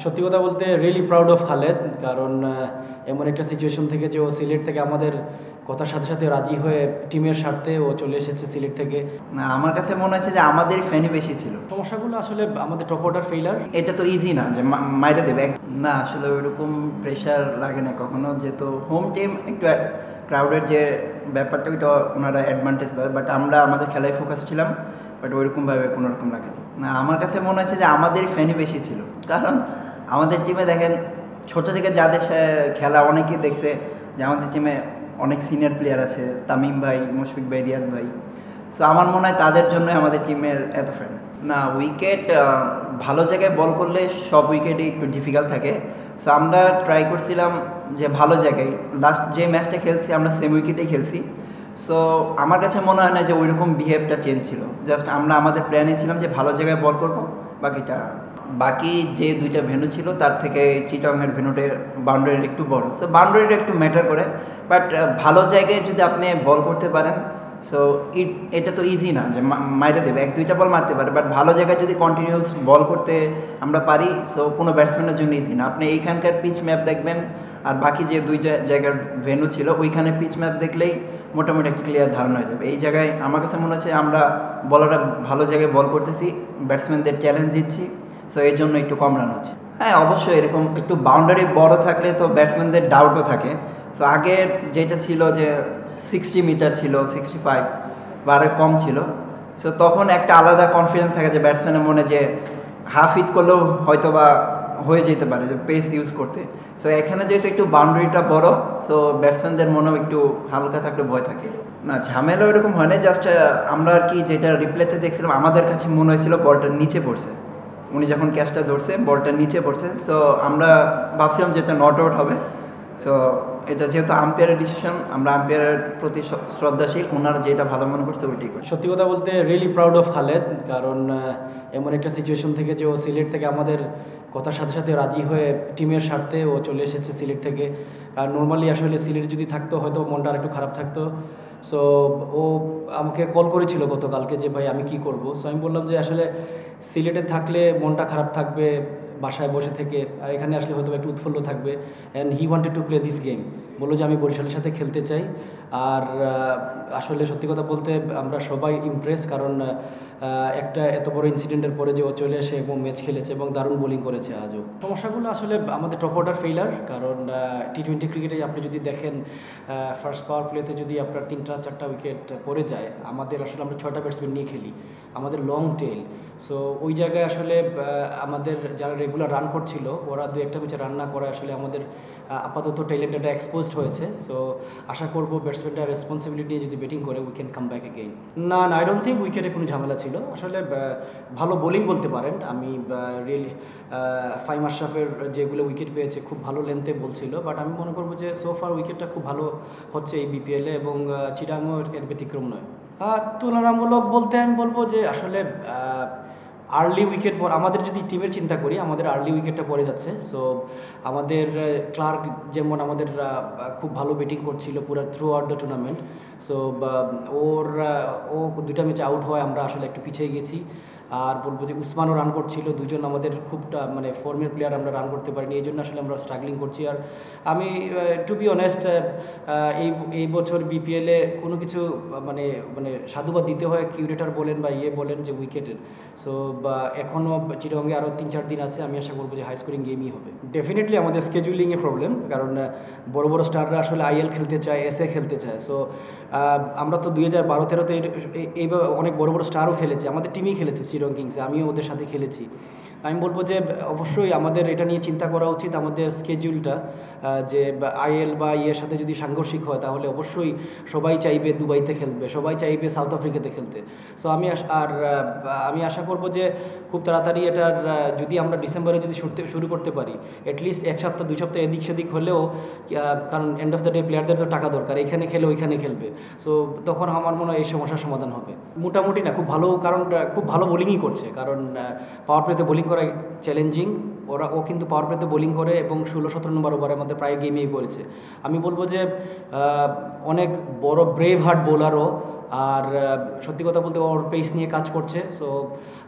সত্যি কথা বলতে রিয়েলি প্রাউড অফ খালেদ, কারণ এমন একটা সিচুয়েশন থেকে যে ও সিলেট থেকে আমাদের কথার সাথে সাথে রাজি হয়ে টিমের স্বার্থে ও চলে এসেছে সিলেট থেকে। না, আমার কাছে মনে হচ্ছে যে আমাদের ফ্যানই বেশি ছিল। সমস্যাগুলো আসলে আমাদের টপ অর্ডার ফেইলার, এটা তো ইজি না যে মাইরে দেবে। না, আসলে ওইরকম প্রেশার লাগে না কখনো, যেহেতু হোম টিম একটু ক্রাউডের যে ব্যাপারটা ওইটা ওনারা অ্যাডভান্টেজ পাবে, বাট আমরা আমাদের খেলায় ফোকাস ছিলাম, বাট ওইরকমভাবে কোনো রকম লাগেনি। না, আমার কাছে মনে হচ্ছে যে আমাদের ফ্যানই বেশি ছিল, কারণ আমাদের টিমে দেখেন ছোটো থেকে যাদের খেলা অনেকেই দেখছে যে আমাদের টিমে অনেক সিনিয়র প্লেয়ার আছে, তামিম ভাই, মুশফিক ভাই, রিয়াদ ভাই। সো আমার মনে হয় তাদের জন্যই আমাদের টিমের এত ফ্যান। না, উইকেট ভালো জায়গায় বল করলে সব উইকেটই একটু ডিফিকাল্ট থাকে। সো আমরা ট্রাই করছিলাম যে ভালো জায়গায়, লাস্ট যে ম্যাচটা খেলছি আমরা সেম উইকেটেই খেলছি। সো আমার কাছে মনে হয় না যে ওইরকম বিহেভটা চেঞ্জ ছিল, জাস্ট আমরা আমাদের প্ল্যানে ছিলাম যে ভালো জায়গায় বল করবো। বাকি যে দুইটা ভেন্যু ছিল তার থেকে চিটাগংয়ের ভেন্যুটার বাউন্ডারিটা একটু বড়, সো বাউন্ডারিটা একটু ম্যাটার করে। বাট ভালো জায়গায় যদি আপনি বল করতে পারেন, সো এটা তো ইজি না যে মাইরে দেবে, এক দুইটা বল মারতে পারে, বাট ভালো জায়গায় যদি কন্টিনিউস বল করতে আমরা পারি, সো কোনো ব্যাটসম্যানের জন্য ইজি না। আপনি এইখানকার পিচ ম্যাপ দেখবেন আর বাকি যে দুই জায়গার ভেন্যু ছিল ওইখানে পিচ ম্যাপ দেখলেই মোটামুটি একটা ক্লিয়ার ধারণা হয়ে যাবে। এই জায়গায় আমার কাছে মনে হচ্ছে আমরা বলাররা ভালো জায়গায় বল করতেছি, ব্যাটসম্যানদের চ্যালেঞ্জ দিচ্ছি, সো এই জন্য একটু কম রান হচ্ছে। হ্যাঁ, অবশ্যই এরকম একটু বাউন্ডারি বড় থাকলে তো ব্যাটসম্যানদের ডাউটও থাকে। সো আগের যেটা ছিল যে 60 মিটার ছিল, 65 বা আরও কম ছিল, সো তখন একটা আলাদা কনফিডেন্স থাকে যে ব্যাটসম্যানের মনে যে হাফ হিট করলেও হয়তো বা হয়ে যেতে পারে যে পেস ইউজ করতে। সো এখানে যেহেতু একটু বাউন্ডারিটা বড়, সো ব্যাটসম্যানদের মনেও একটু হালকা থাকলে ভয় থাকে। না, ঝামেলা ওইরকম হয় না, জাস্ট আমরা আর কি যেটা রিপ্লেতে দেখছিলাম আমাদের কাছে মনে হয়েছিল বলটা নিচে পড়ছে, উনি যখন ক্যাচটা ধরছে বলটা নিচে পড়ছে। সো আমরা ভাবছিলাম যে এটা নট আউট হবে। সো এটা যেহেতু আম্পায়ারের ডিসিশন, আমরা আম্পায়ারের প্রতি শ্রদ্ধাশীল, ওনারা যেটা ভালো মনে করছে ওইটাই করি। সত্যি কথা বলতে রিয়েলি প্রাউড অফ খালেদ, কারণ এমন একটা সিচুয়েশন থেকে যে ও সিলেট থেকে আমাদের কথার সাথে সাথে রাজি হয়ে টিমের স্বার্থে ও চলে এসেছে সিলেট থেকে। আর নর্মালি আসলে সিলেট যদি থাকতো হয়তো মনটা আর একটু খারাপ থাকতো। সো ও আমাকে কল করেছিল গতকালকে যে ভাই আমি কি করব। সো আমি বললাম যে আসলে সিলেটে থাকলে মনটা খারাপ থাকবে বাসায় বসে থেকে, আর এখানে আসলে হয়তো একটু উৎফুল্ল থাকবে। And he wanted to play this game, বললো যে আমি বরিশালের সাথে খেলতে চাই। আর আসলে সত্যি কথা বলতে আমরা সবাই ইমপ্রেস, কারণ একটা এত বড় ইনসিডেন্টের পরে যে ও চলে এসে এবং ম্যাচ খেলেছে এবং দারুণ বোলিং করেছে আজও। সমস্যাগুলো আসলে আমাদের টপ অর্ডার ফেইলার, কারণ টি-20 ক্রিকেটে আপনি যদি দেখেন ফার্স্ট পাওয়ার প্লেতে যদি আপনার 3-4টা উইকেট পড়ে যায়, আমাদের আসলে আমরা 6টা ব্যাটসম্যান নিয়ে খেলি, আমাদের লং টেল। সো ওই জায়গায় আসলে আমাদের যারা রেগুলার রান করছিল ওরা 2-1টা ম্যাচে রান না করে আসলে আমাদের আপাতত ট্যালেন্টটা এক্সপোজড হয়েছে। সো আশা করবো ব্যাটসম্যানটা রেসপন্সিবিলিটি নিয়ে যদি ব্যাটিং করে we can come back again. না, আই ডোন্ট থিঙ্ক উইকেটে কোনো ঝামেলা ছিল। আসলে ভালো বোলিং বলতে পারেন, আমি রিয়েলি ফাইম আশরাফের যেগুলো উইকেট পেয়েছে খুব ভালো লেন্থে বলছিল, বাট আমি মনে করবো যে সোফার উইকেটটা খুব ভালো হচ্ছে এই বিপিএলে, এবং চিটাগংও এর ব্যতিক্রম নয়। তুলনামূলক বলতে আমি বলবো যে আসলে আর্লি উইকেট পর আমাদের যদি টিমের চিন্তা করি, আমাদের আর্লি উইকেটটা পড়ে যাচ্ছে। সো আমাদের ক্লার্ক যেমন আমাদের খুব ভালো ব্যাটিং করছিল পুরো throughout the tournament. So ও 2টা ম্যাচে আউট হয়, আমরা আসলে একটু পিছিয়ে গেছি। আর বলবো যে উসমানও রান করছিল, দুজন আমাদের খুব মানে ফর্মের প্লেয়ার, আমরা রান করতে পারিনি, এই জন্য আসলে আমরা স্ট্রাগলিং করছি। আর আমি টু বি অনেস্ট এই বছর বিপিএলে কোনো কিছু মানে মানে সাধুবাদ দিতে হয় কিউরেটার বলেন বা বলেন যে উইকেটের। সো এখনও চিটাগংয়ে আরও 3-4 দিন আছে, আমি আশা করবো যে হাই স্কোরিং গেমই হবে। ডেফিনেটলি আমাদের স্কেজুলিংয়ে প্রবলেম, কারণ বড় বড় স্টাররা আসলে আইএল খেলতে চায়, এসএ খেলতে চায়। সো আমরা তো 2012-13তে এইভাবে অনেক বড় বড় স্টারও খেলেছে, আমাদের টিমই খেলেছে চিটাগং কিংসে, আমিও ওদের সাথে খেলেছি। আমি বলবো যে অবশ্যই আমাদের এটা নিয়ে চিন্তা করা উচিত, আমাদের স্কেডিউলটা যে আইএল বা সাথে যদি সাংঘর্ষিক হয় তাহলে অবশ্যই সবাই চাইবে দুবাইতে খেলবে, সবাই চাইবে সাউথ আফ্রিকাতে খেলতে। সো আমি আশা করব যে খুব তাড়াতাড়ি এটার যদি আমরা ডিসেম্বরে যদি শুরু করতে পারি, অ্যাটলিস্ট 1 সপ্তাহ 2 সপ্তাহ এদিক সেদিক হলেও, কারণ এন্ড অফ দ্য ডে প্লেয়ারদের তো টাকা দরকার, এখানে খেলে ওইখানে খেলবে। সো তখন আমার মনে হয় এই সমস্যার সমাধান হবে। মোটামুটি না, খুব ভালো, কারণ খুব ভালো বোলিংই করছে, কারণ পাওয়ার প্লেতে বোলিং করা চ্যালেঞ্জিং। ও কিন্তু পাওয়ার প্লেতে বোলিং করে এবং 16-17 নম্বর ওভারে আমাদের প্রায় গেমেই করেছে। আমি বলবো যে অনেক বড় ব্রেভ হার্ট বোলারও আর সত্যি কথা বলতে ওর পেস নিয়ে কাজ করছে। সো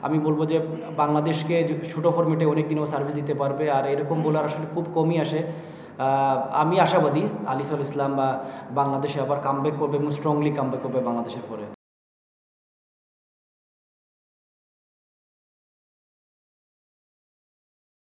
আমি বলবো যে বাংলাদেশকে ছোটো ফর্মেটে অনেক দিনও সার্ভিস দিতে পারবে, আর এরকম বোলার আসলে খুব কমই আসে। আমি আশাবাদী আলিসুল ইসলাম বা বাংলাদেশে আবার কামব্যাক করবে এবং স্ট্রংলি কামব্যাক করবে বাংলাদেশের পরে।